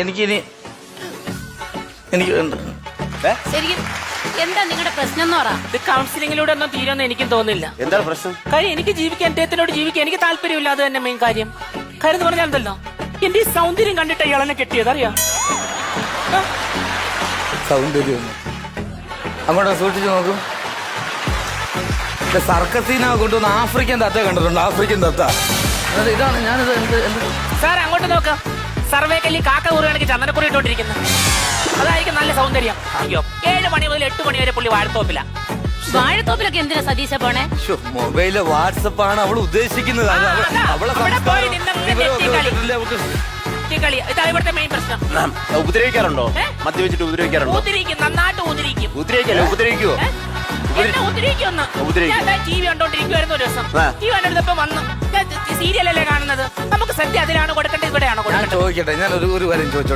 എനിക്കിനി എനിക്ക് ശരിക്കും എന്താ നിങ്ങളുടെ പ്രശ്നം എന്ന് പറ. ഇത് കൗൺസിലിംഗിലൂടെ ഒന്നും തീരുമെന്ന് എനിക്കും തോന്നുന്നില്ല. എന്താണ് പ്രശ്നം? കാര്യം എനിക്ക് ജീവിക്കാൻ അദ്ദേഹത്തിനോട് ജീവിക്കാൻ എനിക്ക് താല്പര്യമില്ല. അത് തന്നെ മെയിൻ കാര്യം. കാര്യം എന്ന് പറഞ്ഞാൽ എന്തല്ലോ, എന്റെ ഈ സൗന്ദര്യം കണ്ടിട്ട് ഇയാളെന്നെ കെട്ടിയത് അറിയാം. സൗന്ദര്യം അങ്ങോട്ട് സൂക്ഷിച്ചു നോക്കും. സർക്കസീന കൊണ്ടുവന്ന് ആഫ്രിക്കൻ തത്ത കണ്ടിട്ടുണ്ട്. ആഫ്രിക്കൻ തത്ത ഇതാണ് ഞാനിത് സാർ അങ്ങോട്ട് നോക്കാം. സർവേക്കല്ലി കാക്ക കൂറുകയാണെങ്കിൽ ചന്ദനക്കുറി ഇട്ടോണ്ടിരിക്കുന്നത്. അതായിരിക്കും നല്ല സൗന്ദര്യം. അയ്യോ 7 മണി മുതൽ 8 മണി വരെ പുള്ളി വാഴത്തോപ്പില്ല. വാഴത്തോപ്പിലൊക്കെ എന്തിനാ സതീശ പോണേ? മൊബൈല് വാട്സപ്പ് ആണ് അവൾ ഉദ്ദേശിക്കുന്നത്. ഇതാ ഇവിടുത്തെ മെയിൻ പ്രശ്നം. ഉപദ്രവിക്കാറുണ്ടോ? മദ്യവെച്ചിട്ട് ഉപദ്രവിക്കാറുണ്ടോ? ഉതിരിക്കും, നന്നായിട്ട് ഉതിരിക്കും. ഉപദ്രവിക്കല്ലോ, ഉപദ്രവിക്കുവോ? എന്നെ ഉതിരിക്കുമെന്ന്. ഞാൻ ടി വി കണ്ടോണ്ടിരിക്കുവായിരുന്നു ഒരു ദിവസം. ടി വി കണ്ടെടുത്തപ്പോ വന്നു. ഞാൻ സീരിയലല്ലേ കാണുന്നത്. നമുക്ക് സദ്യ അതിലാണ് കൊടുക്കേണ്ടത്, ഇവിടെയാണോ കൊടുക്കേണ്ടത്? ചോദിക്കട്ടെ, ഞാൻ ഒരു കാര്യം ചോദിച്ചോട്ടെ.